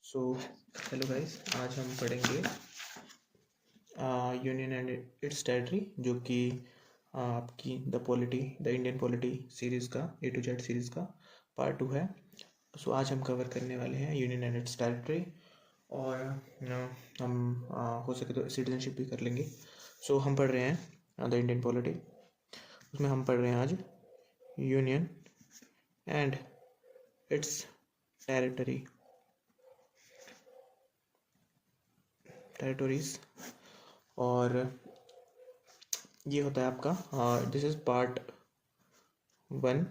So hello guys, आज हम पढ़ेंगे यूनियन एंड इट्स टेरिटरी, जो कि आपकी द इंडियन पॉलिटी सीरीज़ का A to Z सीरीज़ का पार्ट 2 है। सो आज हम कवर करने वाले हैं यूनियन एंड इट्स टेरिटरी, और हम हो सके तो सिटीजनशिप भी कर लेंगे। सो हम पढ़ रहे हैं द इंडियन पॉलिटी, उसमें हम पढ़ रहे हैं आज यूनियन एंड इट्स टेरिटरीज। और ये होता है आपका दिस इज़ पार्ट 1,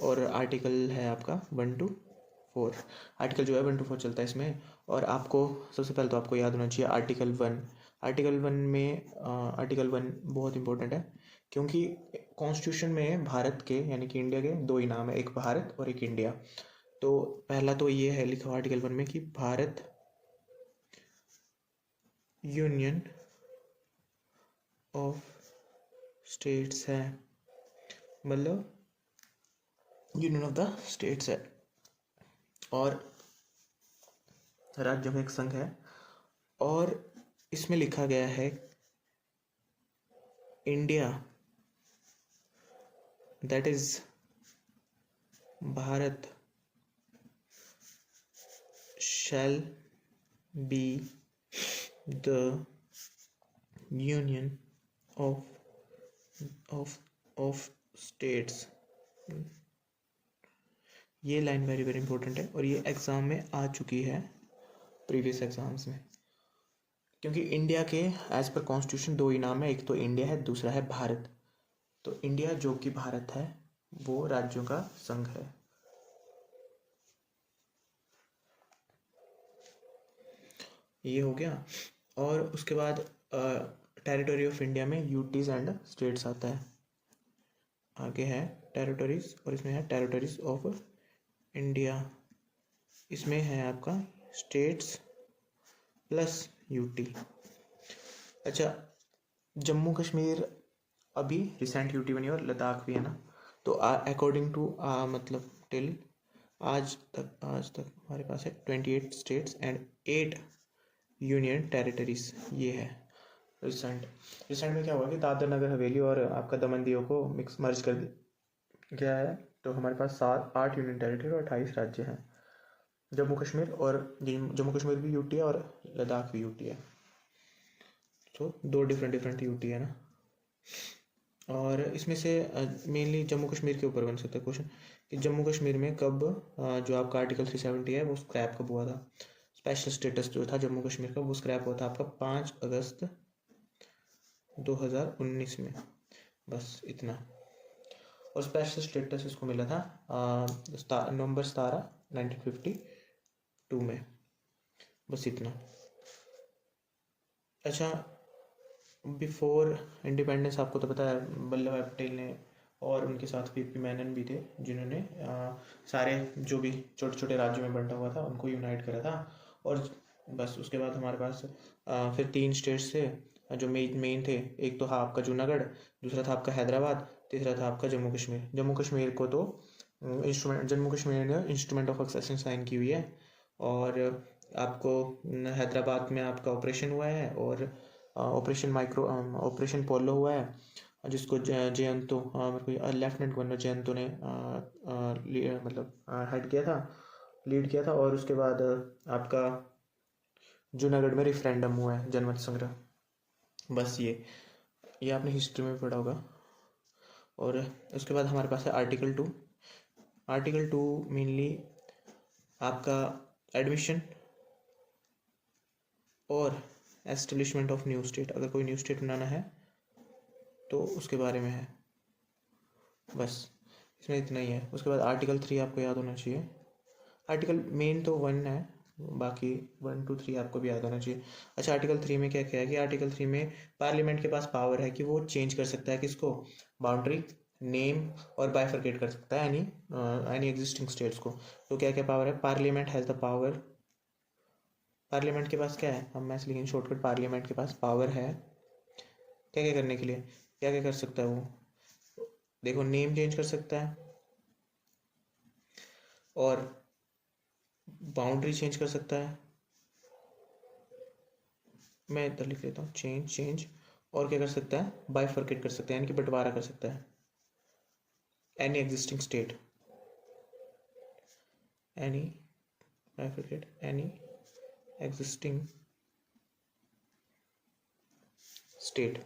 और आर्टिकल है आपका 1 to 4। आर्टिकल जो है 1 to 4 चलता है इसमें। और आपको सबसे पहले तो आपको याद होना चाहिए आर्टिकल 1। आर्टिकल 1 बहुत इंपॉर्टेंट है, क्योंकि कॉन्स्टिट्यूशन में भारत के यानी कि इंडिया के दो ही नाम है, एक भारत और एक इंडिया। तो पहला तो ये है लिखा हुआ आर्टिकल 1 में कि भारत यूनियन ऑफ स्टेट्स है, मतलब यूनियन ऑफ द स्टेट्स है, और राज्यों का एक संघ है। और इसमें लिखा गया है India, that is Bharat, shall be the union of states. ये लाइन वेरी वेरी इंपॉर्टेंट है, और ये एग्ज़ाम में आ चुकी है प्रीवियस एग्जाम्स में, क्योंकि इंडिया के एज पर कॉन्स्टिट्यूशन दो ही नाम है, एक तो इंडिया है, दूसरा है भारत। तो इंडिया जो कि भारत है वो राज्यों का संघ है। ये हो गया। और उसके बाद टेरिटरी ऑफ इंडिया में यूटीज एंड स्टेट्स आता है। आगे है टेरिटरीज, और इसमें है टेरिटरीज ऑफ इंडिया। इसमें है आपका स्टेट्स प्लस यूटी। अच्छा, जम्मू कश्मीर अभी रिसेंट यूटी बनी, और लद्दाख भी है ना। तो अकॉर्डिंग टू मतलब टिल आज तक हमारे पास है 28 स्टेट्स एंड 8 यूनियन टेरिटरीज। ये है रिसेंट में क्या हुआ कि दादर नगर हवेली और आपका दमन दीव को मर्ज कर गया है। तो हमारे पास 8 यूनियन टेरिटरी और 28 राज्य हैं। जम्मू कश्मीर भी यूटी है और लद्दाख भी यूटी है। तो दो डिफरेंट यूटी है ना। और इसमें से मेनली जम्मू कश्मीर के ऊपर बन सकता है क्वेश्चन कि जम्मू कश्मीर में कब जो आपका आर्टिकल 370 है वो स्क्रैप कब हुआ था। स्पेशल स्टेटस जो था जम्मू कश्मीर का वो स्क्रैप हुआ था आपका 5 अगस्त 2019 में, बस इतना। और स्पेशल स्टेटस इसको मिला था नवंबर 17 1952 में, बस इतना। अच्छा, बिफोर इंडिपेंडेंस आपको तो पता है वल्लभ भाई पटेल ने और उनके साथ वीपी मेनन भी थे, जिन्होंने सारे जो भी छोटे छोटे राज्यों में बंटा हुआ था उनको यूनाइट करा था। और बस उसके बाद हमारे पास फिर 3 स्टेट्स थे जो मेन थे। एक तो था आपका जूनागढ़, दूसरा था आपका हैदराबाद, तीसरा था आपका जम्मू कश्मीर। जम्मू कश्मीर ने इंस्ट्रूमेंट ऑफ एक्सेशन साइन की हुई है। और आपको हैदराबाद में आपका ऑपरेशन हुआ है, और ऑपरेशन पोलो हुआ है, जिसको जयंतो लेफ्टिनेंट गवर्नर जयंतो ने मतलब हेड किया था, लीड किया था। और उसके बाद आपका जूनागढ़ में रेफरेंडम हुआ है, जनमत संग्रह। बस ये आपने हिस्ट्री में पढ़ा होगा। और उसके बाद हमारे पास है आर्टिकल 2 मेनली आपका एडमिशन और एस्टेब्लिशमेंट ऑफ न्यू स्टेट। अगर कोई न्यू स्टेट बनाना है तो उसके बारे में है, बस इसमें इतना ही है। उसके बाद आर्टिकल 3 आपको याद होना चाहिए। आर्टिकल मेन तो 1 है, बाकी 1 to 3 आपको भी याद होना चाहिए। अच्छा, आर्टिकल 3 में क्या क्या है कि आर्टिकल 3 में पार्लियामेंट के पास पावर है कि वो चेंज कर सकता है किसको, बाउंड्री, नेम और बाइफरकेट कर सकता है एनी एग्जिस्टिंग स्टेट्स को। तो क्या क्या पावर है, parliament has the power. Parliament के पास क्या है, हम मैं लिखेंगे शॉर्टकट, पार्लियामेंट के पास पावर है क्या क्या करने के लिए, क्या क्या कर सकता है वो। देखो, नेम चेंज कर सकता है, और बाउंड्री चेंज कर सकता है, मैं इधर लिख लेता हूँ चेंज, और क्या कर सकता है, बाइफरकेट कर सकता है, यानी कि बंटवारा कर सकता है। Any existing state, any bifurcate any existing state,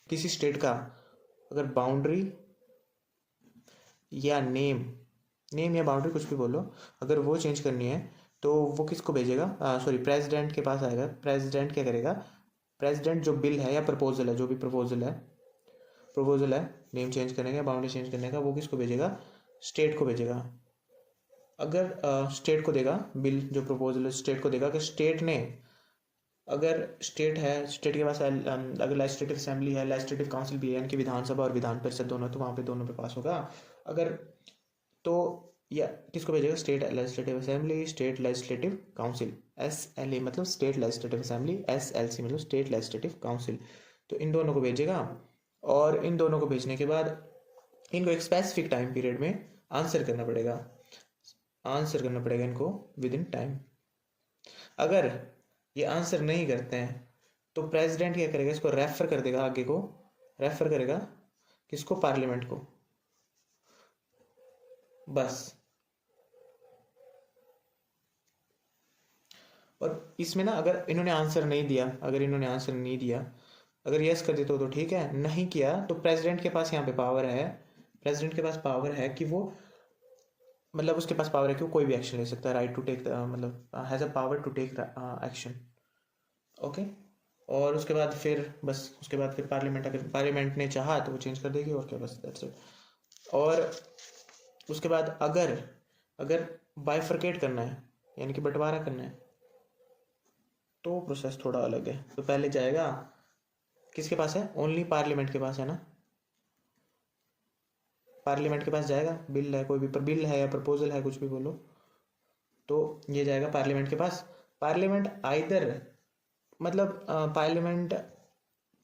किसी स्टेट का अगर बाउंड्री या नेम या बाउंड्री कुछ भी बोलो, अगर वो चेंज करनी है तो वो किसको भेजेगा, सॉरी प्रेसिडेंट के पास आएगा। प्रेसिडेंट क्या करेगा, प्रेसिडेंट जो बिल है या प्रपोजल है, जो भी प्रपोजल है नेम चेंज करने का, बाउंड्री चेंज करने का, वो किसको भेजेगा, स्टेट को भेजेगा। अगर स्टेट को देगा बिल, जो प्रपोजल है स्टेट को देगा, कि स्टेट ने, अगर स्टेट है, स्टेट के पास अगर लेजिस्लेटिव असेंबली है, लेजिस्लेटिव काउंसिल भी है, यानी कि विधानसभा और विधान परिषद दोनों, तो वहाँ पे दोनों पे पास होगा। अगर तो या किसको भेजेगा, state legislative assembly, state legislative council, SLA मतलब स्टेट लेजिस्लेटिव असेंबली, SLC मतलब स्टेट लेजिस्लेटिव काउंसिल, तो इन दोनों को भेजेगा। और इन दोनों को भेजने के बाद इनको एक स्पेसिफिक टाइम पीरियड में आंसर करना पड़ेगा इनको विद इन टाइम। अगर ये आंसर नहीं करते हैं तो प्रेसिडेंट क्या करेगा, इसको रेफर कर देगा आगे को, रेफर करेगा किसको, पार्लियामेंट को, बस। और इसमें ना अगर इन्होंने आंसर नहीं दिया, अगर यस कर देते हो तो ठीक है, नहीं किया तो प्रेसिडेंट के पास यहाँ पे पावर है कि वो, मतलब उसके पास पावर है कि वो कोई भी एक्शन ले सकता है, राइट टू टेक, मतलब has a power to take action. Okay, और उसके बाद फिर पार्लियामेंट, अगर पार्लियामेंट ने चाहा तो वो चेंज कर देगी, और क्या, बस दैट्स इट। और उसके बाद अगर बाइफरकेट करना है, यानी कि बंटवारा करना है, तो प्रोसेस थोड़ा अलग है। तो पहले जाएगा किसके पास है, ओनली पार्लियामेंट के पास है ना, पार्लियामेंट के पास जाएगा, बिल है, कोई भी बिल है या प्रपोजल है, कुछ भी बोलो, तो ये जाएगा पार्लियामेंट के पास। पार्लियामेंट आइदर, मतलब पार्लियामेंट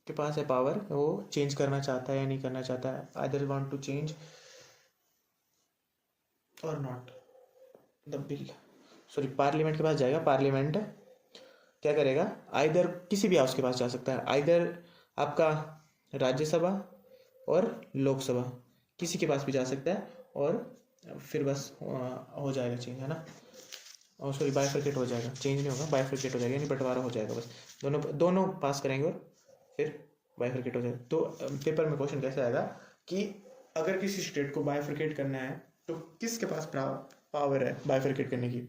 के पास है पावर, वो चेंज करना चाहता है या नहीं करना चाहता है, आइदर वांट टू चेंज और not the bill, sorry parliament के पास जाएगा। पार्लियामेंट क्या करेगा, आइदर किसी भी हाउस के पास जा सकता है, आइदर आपका राज्यसभा और लोकसभा, किसी के पास भी जा सकता है, और फिर बस हो जाएगा चेंज, है ना, और सॉरी बाइफरकेट हो जाएगा, चेंज नहीं होगा, बाइफरकेट हो जाएगा, यानी बंटवारा हो जाएगा, बस दोनों पास करेंगे और फिर बाइफरकेट हो जाएगा। तो पेपर में क्वेश्चन कैसे आएगा कि अगर किसी स्टेट को बाइफरकेट करना है तो किसके पास पावर है बाइफरकेट करने की,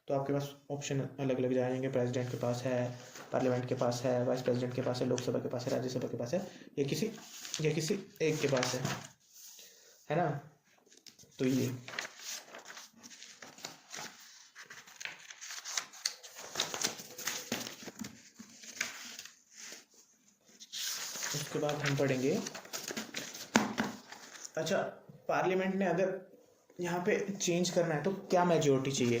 तो आपके पास ऑप्शन अलग अलग जाएंगे, प्रेसिडेंट के पास है, पार्लियामेंट के पास है, वाइस प्रेसिडेंट के पास है, लोकसभा के पास है, राज्यसभा के पास है, या किसी एक के पास है ना। तो ये उसके बाद हम पढ़ेंगे, अच्छा पार्लियामेंट ने अगर यहाँ पे चेंज करना है तो क्या मेजोरिटी चाहिए,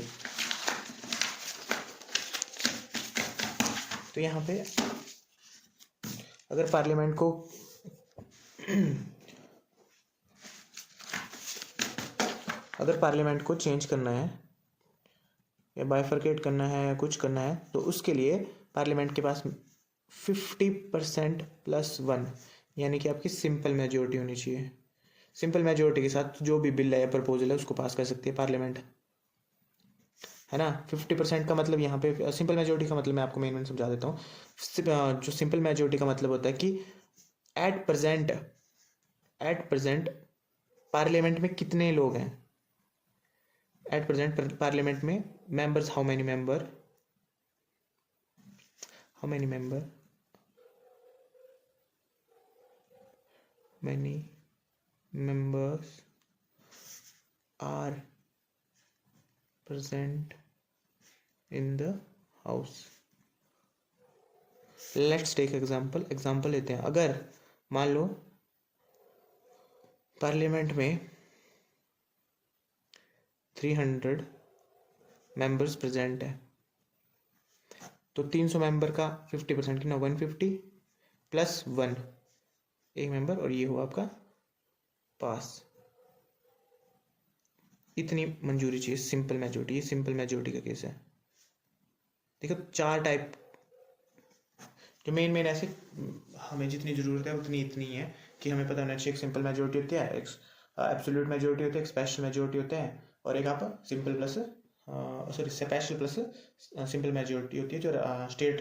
तो यहाँ पे अगर पार्लियामेंट को चेंज करना है या बाइफरकेट करना है या कुछ करना है, तो उसके लिए पार्लियामेंट के पास 50% + 1, यानी कि आपकी सिंपल मेजोरिटी होनी चाहिए। सिंपल मेजोरिटी के साथ जो भी बिल है या प्रपोजल है उसको पास कर सकती है पार्लियामेंट, है ना। 50% का मतलब यहाँ पे, सिंपल मेजोरिटी का मतलब मैं आपको मेन समझा देता हूँ। जो सिंपल मेजोरिटी का मतलब होता है कि एट प्रेजेंट पार्लियामेंट में कितने लोग हैं, एट प्रेजेंट पार्लियामेंट में members, how many members are present in the house। Let's take example लेते हैं। अगर मान लो पार्लियामेंट में 300 मेंबर्स प्रेजेंट है, तो 300 मेंबर का 50% कितना, 150 + 1 एक मेंबर, और ये हुआ आपका पास। इतनी मंजूरी चाहिए, सिंपल मेजोरिटी। ये सिंपल मेजोरिटी का केस है। देखो 4 टाइप जो मेन ऐसे हमें जितनी ज़रूरत है उतनी इतनी है कि हमें पता होना चाहिए। एक सिंपल मेजोरिटी होती है, एक एब्सोल्यूट मेजोरिटी होती है, एक स्पेशल मेजोरिटी होता है, और एक आप simple plus sorry special plus simple majority होती है जो स्टेट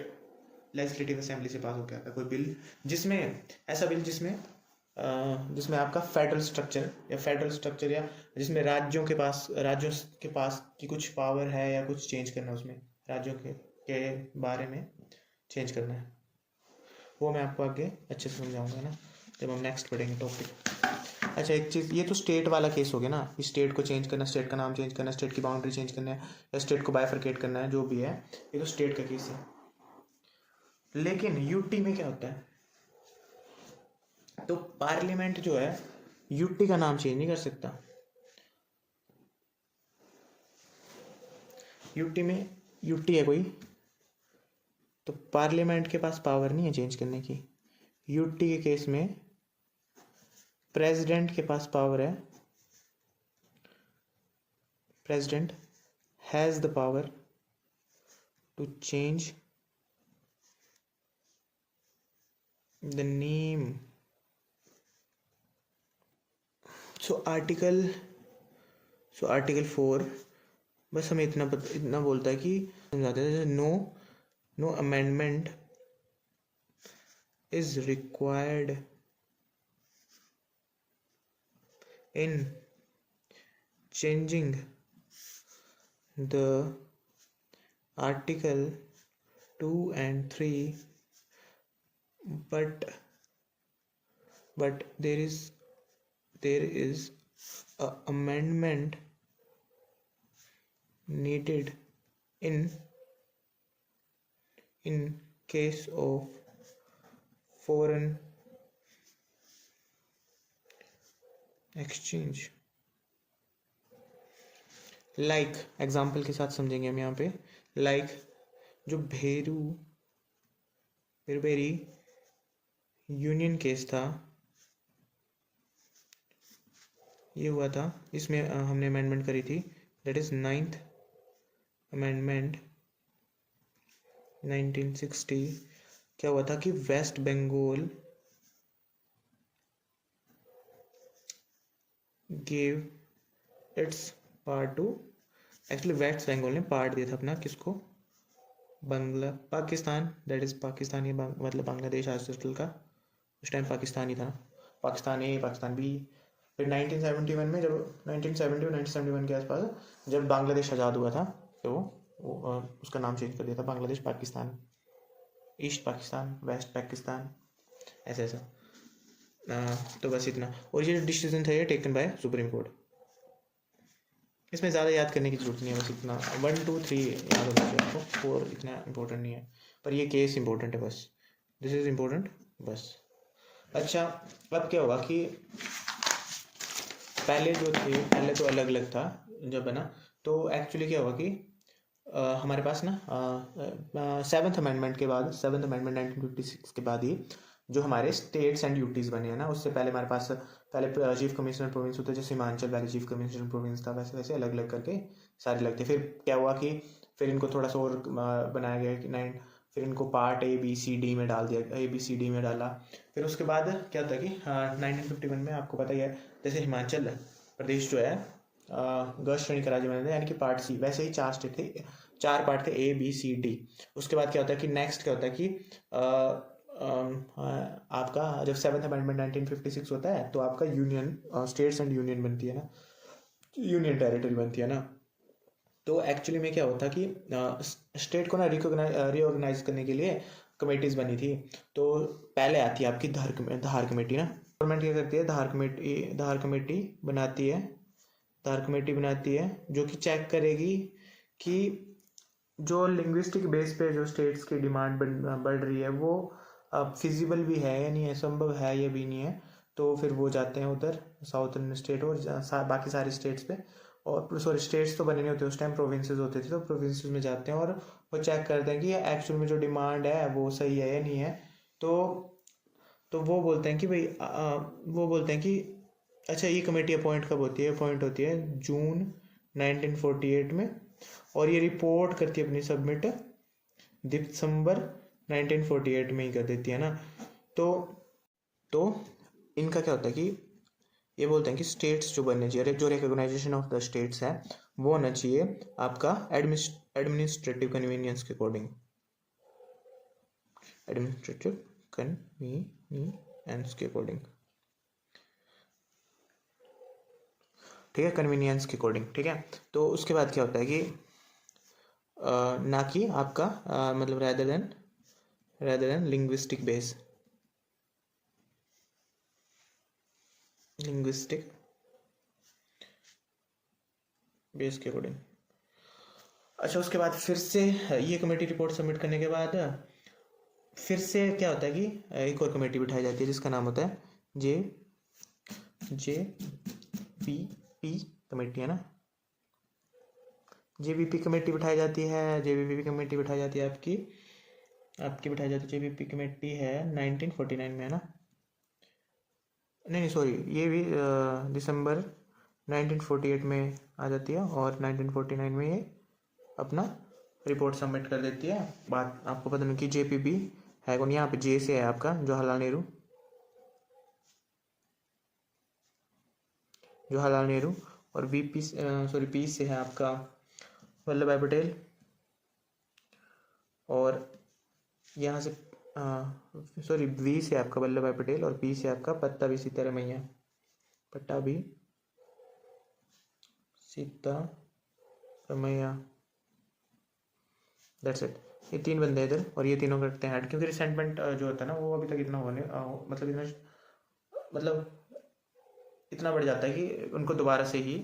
लेजिस्लेटिव असेंबली से पास होकर आता है कोई बिल, जिसमें ऐसा बिल जिसमें आपका फेडरल स्ट्रक्चर या जिसमें राज्यों के पास की कुछ पावर है या कुछ चेंज करना है उसमें, राज्यों के बारे में चेंज करना है, वो मैं आपको आगे अच्छे से समझाऊंगा ना जब हम नेक्स्ट पढ़ेंगे टॉपिक। अच्छा एक चीज़, ये तो स्टेट वाला केस हो गया ना, स्टेट को चेंज करना, स्टेट का नाम चेंज करना, स्टेट की बाउंड्री चेंज करना है या स्टेट को बाइफरकेट करना है, जो भी है ये तो स्टेट का केस है। लेकिन यूटी में क्या होता है, तो पार्लियामेंट जो है यूटी का नाम चेंज नहीं कर सकता। यूटी में यूटी है कोई, तो पार्लियामेंट के पास पावर नहीं है चेंज करने की। यूटी के केस में प्रेसिडेंट के पास पावर है, president has the power to change the name. So article 4 बस हमें इतना बोलता है कि समझाते हैं, no amendment is required in changing the article 2 and 3, but there is a amendment needed in case of foreign exchange. Like example के साथ समझेंगे हम यहाँ पे। लाइक जो भेरूबेरी यूनियन केस था, ये हुआ था, इसमें हमने अमेंडमेंट करी थी, दैट इज 9th अमेंडमेंट 1960। क्या हुआ था कि West Bengal gave its part to, actually West Bengal ने पार्ट दिया था अपना किसको, पाकिस्तान, दैट इज पाकिस्तान, ये मतलब बांग्लादेश आजकल का, उस टाइम पाकिस्तान ही था, पाकिस्तान ए पाकिस्तान बी। फिर 1971 में जब 1970 और 1971 के आसपास जब बांग्लादेश आज़ाद हुआ था, तो उसका नाम चेंज कर दिया था बांग्लादेश पाकिस्तान, ईस्ट पाकिस्तान, वेस्ट पाकिस्तान, ऐसा। तो बस इतना। और ये जो डिसीजन था ये टेकन बाय सुप्रीम कोर्ट, इसमें ज़्यादा याद करने की जरूरत नहीं है, बस इतना 1 2 3 याद होना चाहिए आपको, 4 इतना इम्पोर्टेंट नहीं है, पर ये केस इम्पोर्टेंट है, बस दिस इज़ इम्पोर्टेंट बस। अच्छा अब क्या होगा कि पहले तो अलग अलग था जब है ना, तो एक्चुअली क्या होगा कि हमारे पास ना 7th अमेंडमेंट के बाद, 7th अमेंडमेंट 1956 के बाद ही जो हमारे स्टेट्स एंड यूटीज़ बने हैं ना, उससे पहले हमारे पास पहले चीफ कमिश्नर प्रोविंस होते, जैसे हिमाचल पहले चीफ कमिश्नर प्रोविंस था, वैसे वैसे अलग अलग करके सारे लगते। फिर क्या हुआ कि फिर इनको थोड़ा सा और बनाया गया कि फिर इनको पार्ट ABCD में डाल दिया, ABCD में डाला। फिर उसके बाद क्या था कि 1951 में आपको पता ही है, जैसे हिमाचल प्रदेश जो है ग श्रेणी का राज्य बना था, यानी कि पार्ट C, वैसे ही 4 पार्ट थे ABCD। उसके बाद क्या होता है कि नेक्स्ट क्या होता है कि आपका जब 7th अमेंडमेंट 1956 होता है तो आपका यूनियन, स्टेट्स एंड यूनियन बनती है ना, यूनियन टेरिटरी बनती है ना। तो एक्चुअली में क्या होता कि स्टेट को ना रिऑर्गेनाइज करने के लिए कमेटीज बनी थी। तो पहले आती है आपकी धार कमेटी ना, गवर्नमेंट क्या करती है, धार कमेटी बनाती है जो कि चेक करेगी कि जो लिंग्विस्टिक बेस पे जो स्टेट्स की डिमांड बढ़ रही है वो फिजिबल भी है या नहीं है, संभव है या भी नहीं है। तो फिर वो जाते हैं उधर साउथर्न स्टेट और बाकी सारे स्टेट्स पे, और सॉरी स्टेट्स तो बने नहीं होते उस टाइम, प्रोविंसेस होते थे, तो प्रोविंसेस में जाते हैं और वो चेक करते हैं कि एक्चुअल में जो डिमांड है वो सही है या नहीं है। तो वो बोलते हैं कि भाई वो बोलते हैं कि अच्छा ये कमेटी अपॉइंट कब होती है, अपॉइंट होती है जून 1948 में, और ये रिपोर्ट करती है अपनी सबमिट दिसंबर 1948 में ही कर देती है ना। तो इनका क्या होता है कि ये बोलते हैं कि स्टेट्स जो बनने चाहिए, जो रिकॉग्नाइजेशन ऑफ द स्टेट्स है वो होना चाहिए आपका एडमिनिस्ट्रेटिव कन्वीनियंस के अकॉर्डिंग, एडमिनिस्ट्रेटिव कन्वीनियंस के अकॉर्डिंग, ठीक है, कन्वीनियंस के अकॉर्डिंग, ठीक है। तो उसके बाद क्या होता है कि ना कि आपका मतलब rather than लिंग्विस्टिक बेस के अकॉर्डिंग। अच्छा, उसके बाद फिर से ये कमेटी रिपोर्ट सबमिट करने के बाद फिर से क्या होता है कि एक और कमेटी बिठाई जाती है जिसका नाम होता है JVP कमेटी, है ना। JVP कमेटी बिठाई जाती है, JVP कमेटी बिठाई जाती है आपकी बिठाई जाती है JVP कमेटी है 1949 में, है ना। नहीं सॉरी, ये भी दिसंबर 1948 में आ जाती है और 1949 में ये अपना रिपोर्ट सबमिट कर देती है। बात आपको पता नहीं कि JPB है कौन, यहाँ पे J से है आपका जवाहरलाल नेहरू, और P से है आपका वल्लभ भाई पटेल, और यहाँ से V से आपका वल्लभ भाई पटेल, और P से आपका पट्टाभी सीतारामैया, दैट्स इट। ये 3 बंदे इधर, और ये तीनों करते हैं हेड, क्योंकि रिसेंटमेंट जो होता है ना वो अभी तक इतना होने इतना बढ़ जाता है कि उनको दोबारा से ही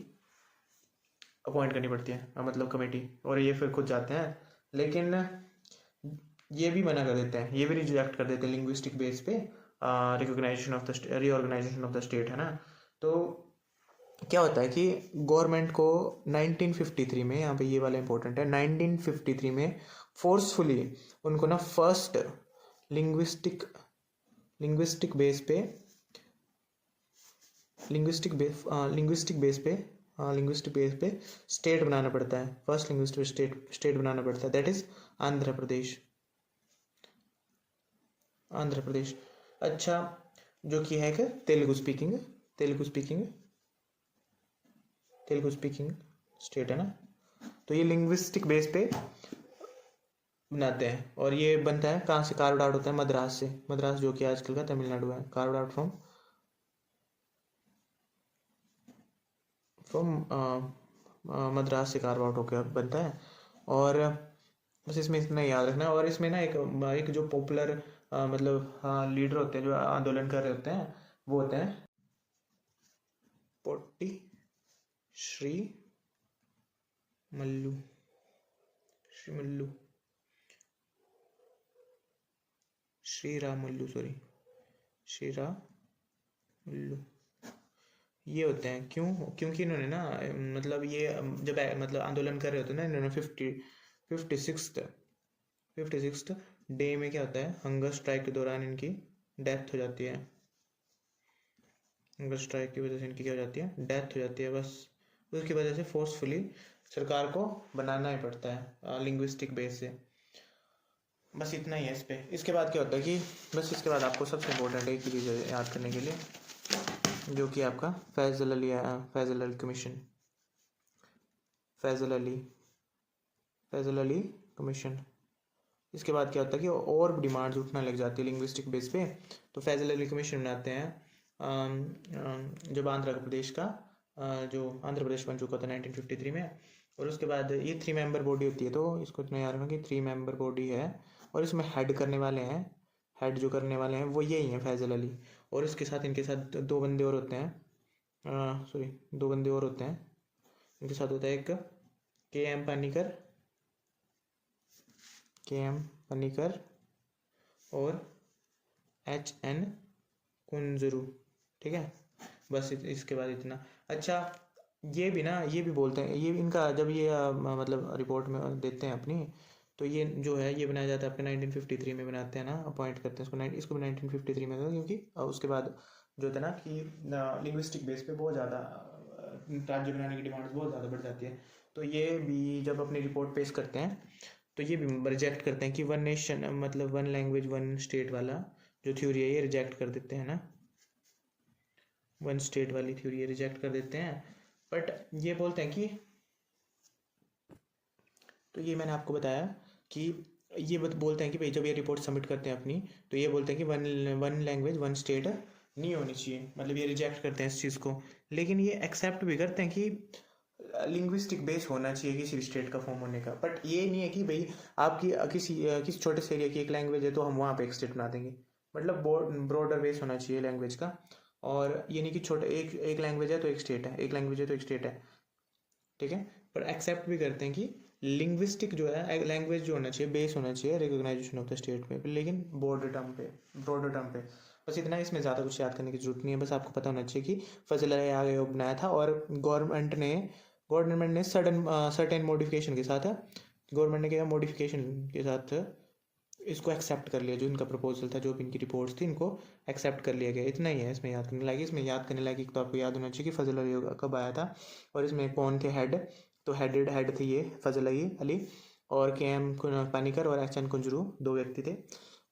अपॉइंट करनी पड़ती है मतलब कमेटी, और ये फिर खुद जाते हैं। लेकिन ये भी मना कर देते हैं, ये भी रिजेक्ट कर देते हैं लिंग्विस्टिक बेस पे रीऑर्गेनाइजेशन ऑफ द स्टेट, है ना। तो क्या होता है कि गवर्नमेंट को 1953 में, यहाँ पे ये वाला इंपॉर्टेंट है, 1953 में फोर्सफुली उनको ना फर्स्ट लिंग्विस्टिक बेस पे स्टेट बनाना पड़ता है, फर्स्ट लिंग्विस्टिक स्टेट बनाना पड़ता है, दैट इज आंध्र प्रदेश। अच्छा, जो कि है कि तेलुगु स्पीकिंग स्टेट, है ना। तो ये लिंग्विस्टिक बेस पे बनाते हैं, और ये बनता है कहाँ से, कार्व्ड आउट होता है मद्रास जो कि आजकल का तमिलनाडु है, कार्व्ड आउट फ्रॉम मद्रास से कार्व आउट होकर बनता है। और बस इसमें इतना याद रखना है। और इसमें ना एक जो पॉपुलर मतलब लीडर होते हैं जो आंदोलन कर रहे होते हैं वो होते हैं पोट्टी श्री रामुलु, ये होते हैं। क्योंकि इन्होंने ना मतलब ये जब मतलब आंदोलन कर रहे होते हैं ना, इन्होंने 56th डे में क्या होता है, हंगर स्ट्राइक के दौरान इनकी डेथ हो जाती है। हंगर स्ट्राइक की वजह से इनकी क्या हो जाती है, डेथ हो जाती है। बस उसकी वजह से फोर्सफुली सरकार को बनाना ही पड़ता है लिंग्विस्टिक बेस से। बस इतना ही है इस पे। इसके बाद क्या होता है कि बस इसके बाद आपको सबसे इम्पोर्टेंट एक चीज़ याद करने के लिए, जो कि आपका फैजल अली कमीशन। इसके बाद क्या होता है कि और डिमांड्स उठने लग जाती है लिंग्विस्टिक बेस पे, तो फैजल अली कमीशन बनाते हैं जब आंध्र प्रदेश बन चुका था 1953 में। और उसके बाद ये 3 मेंबर बॉडी होती है, तो इसको इतना याद रखना कि 3 मेंबर बॉडी है, और इसमें हेड जो करने वाले हैं वो यही हैं, फैजल अली। और इसके साथ इनके साथ 2 बंदे और होते हैं, इनके साथ होता है एक KM पनिकर और HN कुंजरू, ठीक है। बस इसके बाद इतना। अच्छा, ये भी बोलते हैं, ये इनका जब ये मतलब रिपोर्ट में देते हैं अपनी, तो ये जो है ये बनाया जाता है अपने 1953 में बनाते हैं ना, अपॉइंट करते हैं इसको भी 1953 में, क्योंकि उसके बाद जो था ना कि लिंग्विस्टिक बेस पे बहुत ज़्यादा राज्य बनाने की डिमांड बहुत ज़्यादा बढ़ जाती है। तो ये भी जब अपनी रिपोर्ट पेश करते हैं तो ये भी रिजेक्ट करते हैं कि वन नेशन मतलब वन लैंग्वेज वन स्टेट वाला जो थ्योरी है ये रिजेक्ट कर देते हैं ना, वन स्टेट वाली थ्योरी ये रिजेक्ट कर देते हैं। बट ये बोलते हैं कि, तो ये मैंने आपको बताया कि ये बोलते हैं कि भाई जब ये रिपोर्ट सबमिट करते हैं अपनी, तो ये बोलते हैं कि वन लैंग्वेज वन स्टेट नहीं होनी चाहिए, मतलब ये रिजेक्ट करते हैं इस चीज़ को। लेकिन ये एक्सेप्ट भी करते हैं कि लिंग्विस्टिक बेस होना चाहिए किसी स्टेट का फॉर्म होने का। बट ये नहीं है कि भाई आपकी किसी छोटे से एरिया की एक लैंग्वेज है तो हम वहाँ पे एक स्टेट बना देंगे, मतलब ब्रॉडर बेस होना चाहिए लैंग्वेज का। और ये नहीं कि छोटे एक लैंग्वेज है तो एक स्टेट है, एक लैंग्वेज है तो एक स्टेट है, ठीक है। पर एक्सेप्ट भी करते हैं कि लिंग्विस्टिक जो है लैंग्वेज जो होना चाहिए बेस होना चाहिए रिकॉग्नाइजेशन ऑफ द स्टेट पे, लेकिन ब्रॉडर टर्म पे। बस इतना, इसमें ज़्यादा कुछ याद करने की जरूरत नहीं है। बस आपको पता होना चाहिए कि फजल आयोग बनाया था और गवर्नमेंट ने सर्टेन मॉडिफिकेशन के साथ क्या मॉडिफिकेशन के साथ इसको एक्सेप्ट कर लिया, जो इनका प्रपोजल था, जो भी इनकी रिपोर्ट्स थी, इनको एक्सेप्ट कर लिया गया। इतना ही है इसमें याद करने लायक। इसमें याद करने लायक एक तो आपको याद होना चाहिए कि फजल अली कब आया था और इसमें कौन थे हेड। तो हेड थे ये फजल अली और KM पानीकर और HN कुंजरू, 2 व्यक्ति थे।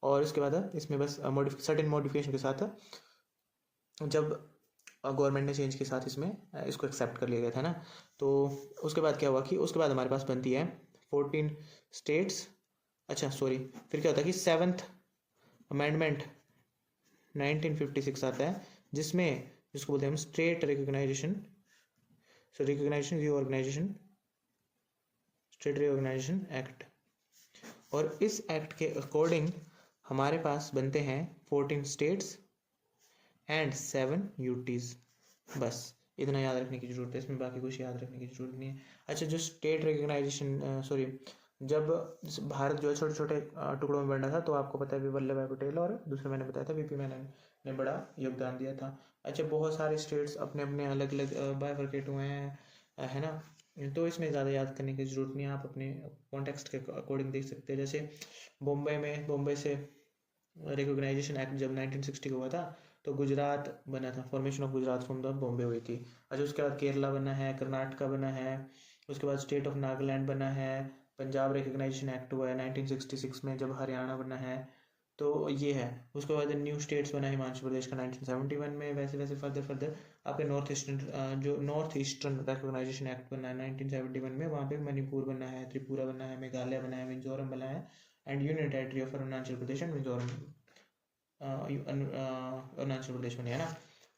और इसके बाद इसमें बस सर्टेन मॉडिफिकेशन के साथ जब गवर्नमेंट ने चेंज के साथ इसमें इसको एक्सेप्ट कर लिया गया था ना। तो उसके बाद क्या हुआ कि उसके बाद हमारे पास बनती है 14 स्टेट्स। अच्छा सॉरी, फिर क्या होता है कि 7th अमेंडमेंट 1956 आता है, जिसको बोलते हैं हम स्टेट रिकॉग्नाइजेशन एक्ट। और इस एक्ट के अकॉर्डिंग हमारे पास बनते हैं 14 स्टेट्स एंड 7 यूटीज। बस इतना याद रखने की जरूरत है, इसमें बाकी कुछ याद रखने की जरूरत नहीं है। अच्छा, जो स्टेट रिकॉग्नाइजेशन जब भारत जो है छोटे छोटे टुकड़ों में बंटा था, तो आपको पता है वल्लभ भाई पटेल और दूसरे मैंने बताया था VP मेनन ने बड़ा योगदान दिया था। अच्छा, बहुत सारे स्टेट्स अपने अपने अलग अलग बाइफरकेट हुए हैं, है ना। तो इसमें ज़्यादा याद करने की ज़रूरत नहीं है, आप अपने कॉन्टेक्स्ट के अकॉर्डिंग देख सकते हैं। जैसे बॉम्बे से रिकॉग्नाइजेशन एक्ट जब 1960 को हुआ था, तो गुजरात बना था, formation of Gujarat from the Bombay हुई थी। अच्छा, उसके बाद केरला बना है, कर्नाटका बना है, उसके बाद स्टेट ऑफ नागालैंड बना है, पंजाब रिकॉग्नाइजेशन एक्ट हुआ है 1966 में, जब हरियाणा बना है। तो ये है। उसके बाद न्यू स्टेट्स बना हिमाचल प्रदेश का 1971 में। वैसे वैसे फर्दर आपके नॉर्थ ईस्टर्न रिकॉग्नाइजेशन एक्ट बना है 1971 में, वहाँ पे मणिपुर बना है, त्रिपुरा बना है, मेघालय बना है, मिजोरम बना है and union territory of Arunachal Pradesh and Mizoram Arunachal Pradesh बने, है ना।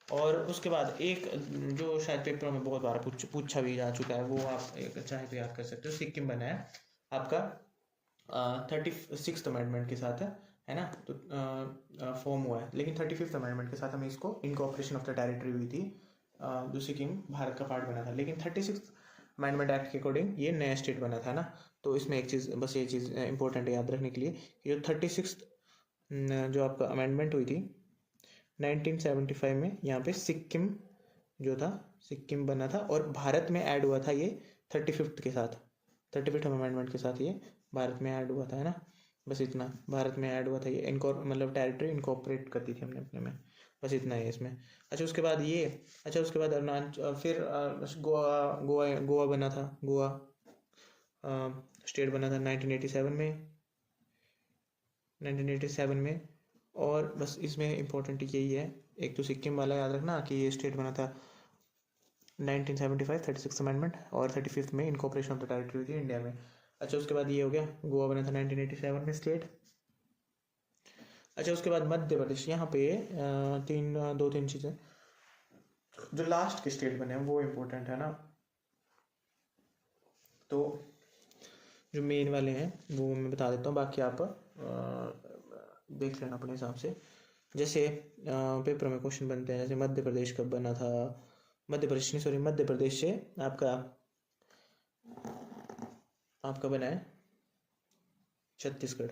और उसके बाद एक जो शायद पेपरों में बहुत बार पूछा भी जा चुका है, वो आप एक चाहे तो याद कर सकते हो, सिक्किम बना है आपका 36th अमेंडमेंट के साथ, है ना। तो फॉर्म हुआ है, लेकिन 35th अमेंडमेंट के साथ हमें इसको इनकॉर्पोरेशन ऑफ द टेरिटरी हुई थी, जो सिक्किम भारत का पार्ट बना था। लेकिन 36th अमेंडमेंट एक्ट के अकॉर्डिंग ये नया स्टेट बना था ना। तो इसमें एक चीज़, बस ये चीज़ इंपॉर्टेंट है याद रखने के लिए कि जो 36th जो आपका अमेंडमेंट हुई थी 1975 में, यहाँ पे सिक्किम जो था, सिक्किम बना था और भारत में ऐड हुआ था ये 35th अमेंडमेंट के साथ ये भारत में ऐड हुआ था, है ना। बस इतना, भारत में ऐड हुआ था ये, मतलब टेरिटरी इनकॉर्पोरेट कर दी थी हमने अपने में, बस इतना है इसमें। अच्छा, उसके बाद उसके बाद अरुणाचल, फिर गोवा बना था, गोवा स्टेट बना था 1987 में। और बस इसमें इम्पोर्टेंट यही है, एक तो सिक्किम वाला याद रखना कि ये स्टेट बना था 1975 36th अमेंडमेंट, और 35th में इनकॉर्पोरेशन ऑफ द टेरिटरी हुई थी इंडिया में। अच्छा, उसके बाद ये हो गया, गोवा बना था 1987 में स्टेट। अच्छा, उसके बाद मध्य प्रदेश, यहाँ पे 3 चीज़ें जो लास्ट के स्टेट बने हैं वो इम्पोर्टेंट है ना। तो जो मेन वाले हैं वो मैं बता देता हूँ, बाकी आप देख लेना अपने हिसाब से। जैसे पेपर में क्वेश्चन बनते हैं, जैसे मध्य प्रदेश कब बना था, मध्य प्रदेश से आपका बना है छत्तीसगढ़,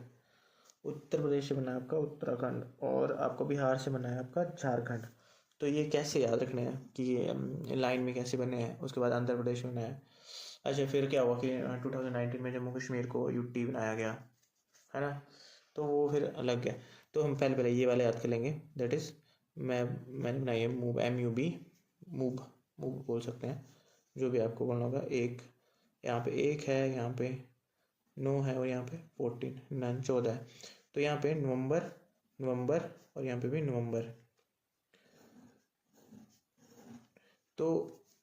उत्तर प्रदेश से बना है आपका उत्तराखंड, और आपको बिहार से बना है आपका झारखंड। तो ये कैसे याद रखने हैं कि ये लाइन में कैसे बने हैं। उसके बाद आंध्र प्रदेश बना है। अच्छा, फिर क्या हुआ कि 2019 में जम्मू कश्मीर को UT बनाया गया, है ना। तो वो फिर अलग गया। तो हम पहले ये वाले याद कर लेंगे, दैट इज़ मैंने बनाई है मूव, वो बोल सकते हैं, जो भी आपको बोलना होगा। एक यहाँ पे एक है, यहाँ पे 9 है और यहाँ पे 14 9 14 है। तो यहाँ पे नवंबर नवंबर और यहाँ पे भी नवंबर। तो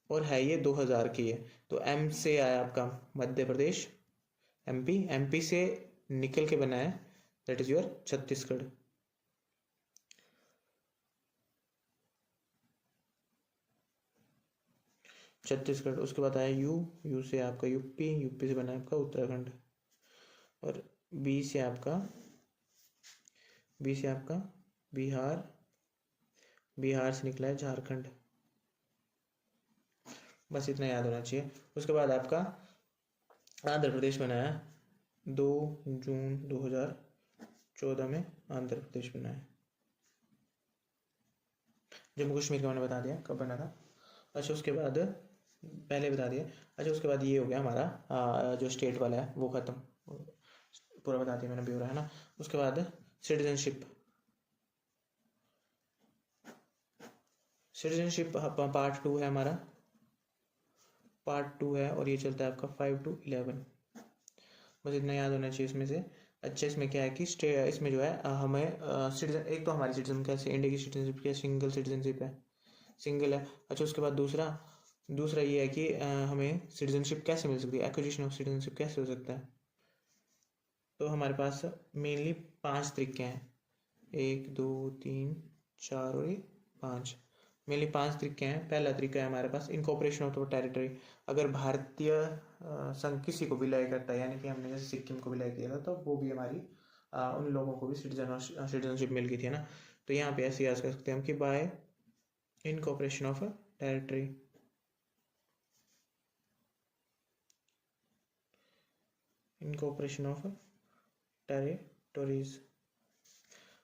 और है ये 2000 की है। तो एम से आया आपका मध्य प्रदेश, एमपी, एमपी से निकल के बना है, that is your Chhattisgarh. Chhattisgarh. उसके बाद आया यू, यू से आपका यूपी, यूपी से बना है आपका उत्तराखंड। और बी से आपका बिहार, बिहार से निकला है झारखंड। बस इतना याद होना चाहिए। उसके बाद आपका आंध्र प्रदेश बनाया 2 जून 2014 में, आंध्र प्रदेश बना है। जम्मू कश्मीर का मैंने बता दिया कब बना था। अच्छा उसके बाद पहले बता दिया। अच्छा उसके बाद ये हो गया हमारा जो स्टेट वाला है वो ख़त्म, पूरा बता दिया मैंने ब्यौरा, है ना। उसके बाद सिटीजनशिप, सिटीजनशिप पार्ट 2 है हमारा, पार्ट 2 है और ये चलता है आपका 5 to 11। बस इतना याद होना चाहिए इसमें से। अच्छा इसमें क्या है कि इसमें जो है हमें सिटीजन, एक तो हमारी सिटीजन कैसे, इंडिया की सिटीजनशिप क्या सिंगल सिटीजनशिप है, सिंगल है। अच्छा उसके बाद दूसरा ये है कि हमें सिटीजनशिप कैसे मिल सकती है, एक्विजिशन ऑफ सिटीजनशिप कैसे हो सकता है। तो हमारे पास मेनली 5 तरीके हैं, 1 2 3 4 और ये 5, मेनली 5 तरीके हैं। पहला तरीका है हमारे पास इनकॉर्पोरेशन ऑफ द टेरिटरी। अगर भारतीय संघ किसी को विलय करता है, यानी कि हमने जैसे सिक्किम को विलय किया था, तो वो भी हमारी उन लोगों को भी सिटीजनशिप मिल गई थी, है ना। तो यहाँ पे ऐसे याद कर सकते हैं हम कि bye incorporation of territory, incorporation of territories.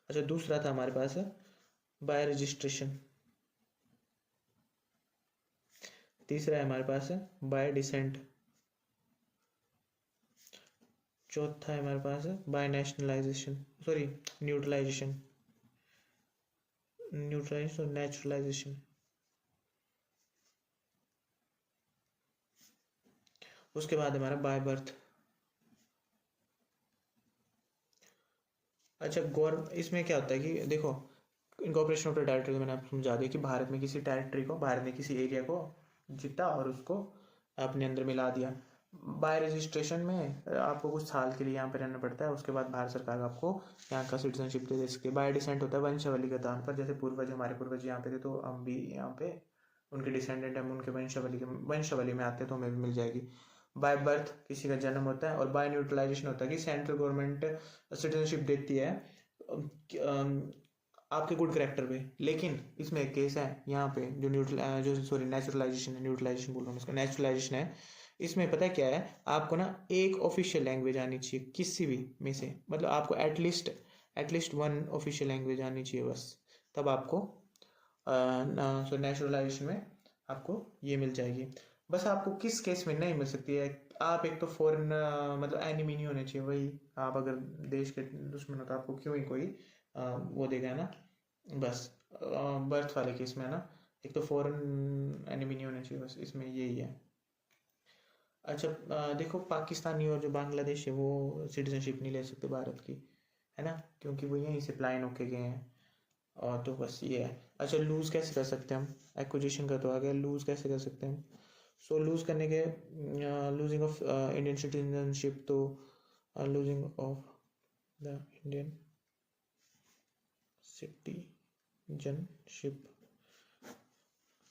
अच्छा दूसरा था हमारे पास बाय रजिस्ट्रेशन। तीसरा है हमारे पास बाय डिसेंट। चौथा है हमारे पास by nationalization, sorry neutralization, neutralization और नेचुरलाइजेशन। उसके बाद हमारा बाय बर्थ। अच्छा इसमें क्या होता है कि देखो, इनकॉर्पोरेशन ऑफ द टेरिटरी मैंने आपको समझा दिया कि भारत में किसी टेरिटरी को, भारत में किसी एरिया को जीता और उसको अपने अंदर मिला दिया। बाय रजिस्ट्रेशन में आपको कुछ साल के लिए यहाँ पे रहना पड़ता है, उसके बाद भारत सरकार आपको यहाँ का सिटीजनशिप दे सकती है। बाय डिसेंट होता है वंशावली के आधार पर, जैसे पूर्वज, हमारे पूर्वज यहाँ पे थे तो हम भी यहाँ पे उनके डिसेंडेंट हम, उनके वंशावली में आते हैं तो हमें भी मिल जाएगी। बाय बर्थ किसी का जन्म होता है। और बाय न्यूट्रलाइजेशन होता है कि सेंट्रल गवर्नमेंट सिटीजनशिप देती है आपके गुड करेक्टर पे। लेकिन इसमें एक केस है यहाँ पे, जो नेचुरलाइजेशन है, न्यूट्रलाइजेशन बोल रहा हूँ इसका, नेचुरलाइजेशन है। इसमें पता है क्या है, आपको ना एक ऑफिशियल लैंग्वेज आनी चाहिए किसी भी में से, मतलब आपको एटलीस्ट 1 ऑफिशियल लैंग्वेज आनी चाहिए बस, तब आपको नेचुरलाइजेशन में आपको ये मिल जाएगी। बस आपको किस केस में नहीं मिल सकती है, आप एक तो फॉरेन मतलब एनिमी नहीं होने चाहिए, वही आप अगर देश के दुश्मन हो तो आपको क्यों ही कोई वो देगा, है ना। बस बर्थ वाले केस में है ना, एक तो फॉरेन एनिमी नहीं होने चाहिए, बस इसमें यही है। अच्छा देखो पाकिस्तानी और जो बांग्लादेश है वो सिटीजनशिप नहीं ले सकते भारत की, है ना, क्योंकि वो यहीं से प्लाइन होके गए हैं। और तो बस ये है। अच्छा लूज़ कैसे कर सकते हैं हम, एक्विजिशन का तो आ गया, लूज़ कैसे कर सकते हैं। सो लूज़ करने के, लूजिंग ऑफ इंडियन सिटीजनशिप, तो losing of the Indian citizenship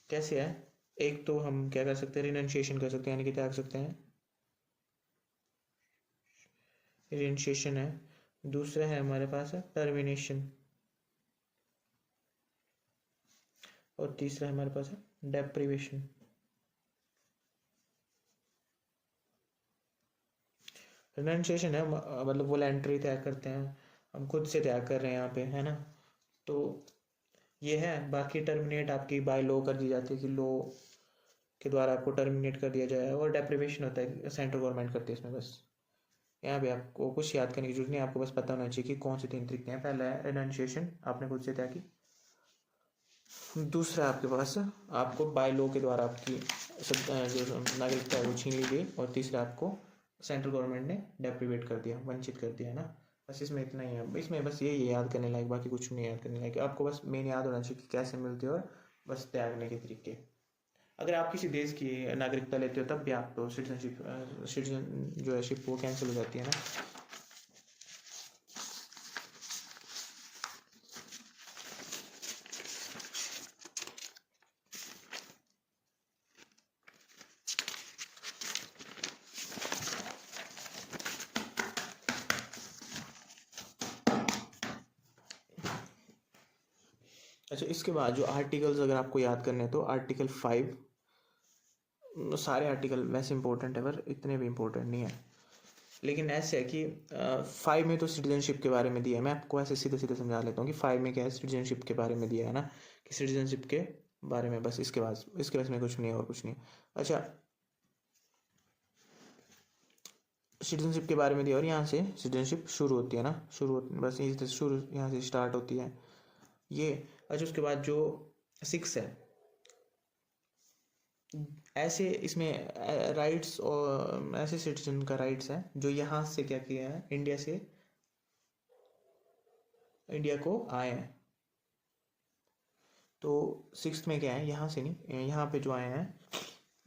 कैसे है। एक तो हम क्या कर सकते हैं, रिनंशिएशन कर सकते हैं, यानी कि त्याग सकते हैं, रिनंशिएशन है। दूसरा है हमारे पास टर्मिनेशन, और तीसरा है हमारे पास डेप्रिवेशन। रिनंशिएशन है मतलब वॉलंटरी त्याग करते हैं, हम खुद से त्याग कर रहे हैं यहाँ पे, है ना। तो ये है। बाकी टर्मिनेट आपकी बाय लॉ कर दी जाती है कि लॉ के द्वारा आपको टर्मिनेट कर दिया जाए, और डेप्रिवेशन होता है सेंट्रल गवर्नमेंट करती है इसमें। बस यहाँ पे आपको कुछ याद करने की जरूरत नहीं, आपको बस पता होना चाहिए कि कौन से 3 तरीके हैं। पहला है रिनंशिएशन, आपने खुद से त्याग की। दूसरा आपके पास आपको बाय लॉ के द्वारा आपकी जो नागरिकता है वो छीन ली गई, और तीसरा आपको सेंट्रल गवर्नमेंट ने डेप्रीवेट कर दिया, वंचित कर दिया है ना। बस इसमें इतना ही है, इसमें बस यही याद करने लायक, बाकी कुछ नहीं याद करने लायक। आपको बस मेन याद होना चाहिए कि कैसे मिलती है और बस त्यागने के तरीके। अगर आप किसी देश की नागरिकता लेते हो तब भी आपको सिटीजन जो है शिप वो कैंसिल हो जाती है ना। अच्छा, इसके बाद जो आर्टिकल्स अगर आपको याद करने हैं तो आर्टिकल 5, सारे आर्टिकल वैसे इंपॉर्टेंट है पर इतने भी इंपॉर्टेंट नहीं है, लेकिन ऐसे है कि 5 में तो सिटीजनशिप के बारे में दिया है। मैं आपको ऐसे सीधे सीधे समझा लेता हूँ कि 5 में क्या है, सिटीजनशिप के बारे में दिया है ना, कि सिटीजनशिप के बारे में, बस इसके बाद में कुछ नहीं है और कुछ नहीं। अच्छा, सिटीजनशिप के बारे में दिया और यहाँ से सिटीजनशिप शुरू होती है ना, बस यहीं से शुरू, यहाँ से स्टार्ट होती है ये। अच्छा, उसके बाद जो 6 है, ऐसे इसमें राइट्स और ऐसे सिटीजन का राइट्स है जो यहाँ से क्या किया है, इंडिया को आए हैं। तो 6 में क्या है, यहाँ से नहीं, यहाँ पे जो आए हैं,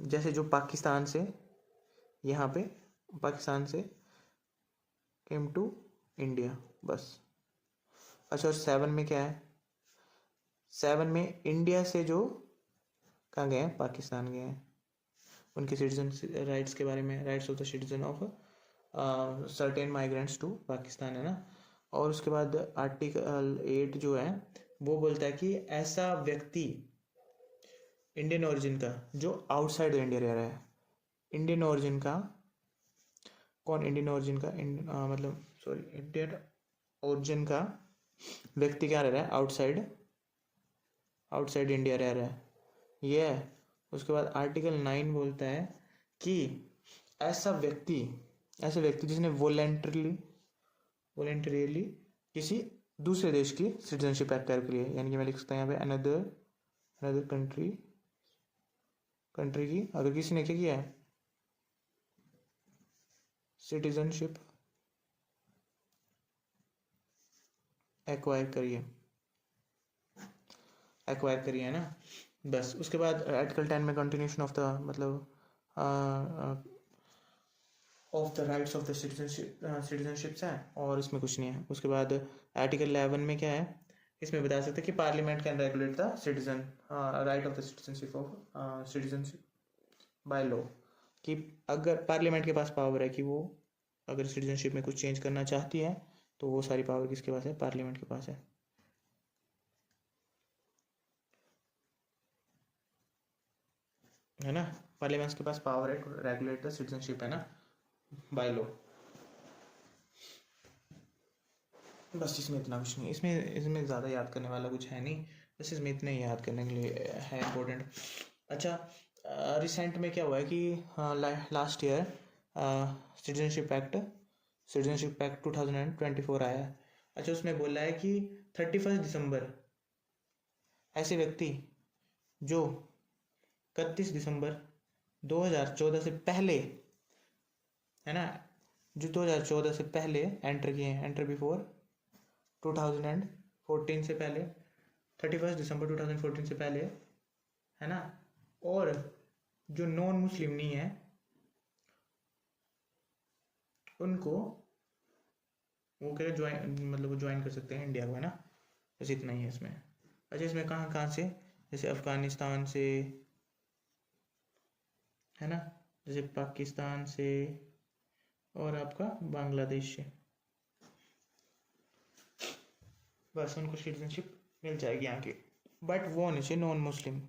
जैसे जो पाकिस्तान से, यहाँ पे पाकिस्तान से केम टू इंडिया, बस। अच्छा, और 7 में क्या है, 7 में इंडिया से जो कहाँ गए हैं, पाकिस्तान गए हैं, उनके सिटीजन राइट्स के बारे में, rights of the citizen of certain migrants to Pakistan है ना। और उसके बाद आर्टिकल 8 जो है वो बोलता है कि ऐसा व्यक्ति इंडियन ओरिजिन का जो आउटसाइड इंडिया रह रहा है, इंडियन ओरिजिन का कौन, इंडियन ओरिजिन का मतलब सॉरी, इंडियन ओरिजिन का व्यक्ति क्या रह रहा है, आउटसाइड इंडिया रह रहा है, ये है। उसके बाद आर्टिकल 9 बोलता है कि ऐसा व्यक्ति जिसने वॉलेंटरीली किसी दूसरे देश की सिटीजनशिप एक्वायर करी है, यानी कि मैं लिख सकता हूँ यहाँ पे अनदर कंट्री की अगर किसी ने क्या किया है, सिटीजनशिप एक्वायर करी है ना, बस। उसके बाद आर्टिकल 10 में कंटिन्यूशन ऑफ द मतलब of the rights of the citizenships है, और इसमें कुछ नहीं है। उसके बाद आर्टिकल 11 में क्या है, इसमें बता सकते हैं कि parliament can regulate the citizen right of the citizenship by law, कि अगर पार्लियामेंट के पास पावर है कि वो अगर सिटीजनशिप में कुछ चेंज करना चाहती है तो वो सारी पावर किसके पास है, पार्लियामेंट के पास है ना। पार्लियामेंट के पास पावर है टू रेगुलेट द सिटीजनशिप है ना, बाय लॉ। बस इसमें इतना कुछ नहीं, इसमें ज़्यादा याद करने वाला कुछ है नहीं, बस इसमें इतने ही याद करने के लिए है इम्पोर्टेंट। अच्छा, रिसेंट में क्या हुआ है कि लास्ट ईयर सिटीजनशिप एक्ट 2024 आया है। अच्छा, उसमें बोला है कि 31 दिसंबर ऐसे व्यक्ति जो 31 दिसंबर 2014 से पहले है ना, जो 2014 से पहले एंटर किए हैं, एंटर बिफोर 2014 से पहले, 31 दिसंबर 2014 से पहले है ना, और जो नॉन मुस्लिम नहीं है उनको वो क्या ज्वाइन, मतलब वो ज्वाइन कर सकते हैं इंडिया को है ना, बस इतना ही है इसमें। अच्छा, इसमें कहाँ कहाँ से, जैसे अफगानिस्तान से है ना, जैसे पाकिस्तान से और आपका बांग्लादेश से, बस उनको सिटीजनशिप मिल जाएगी यहाँ की, बट वो होनी चाहिए नॉन मुस्लिम।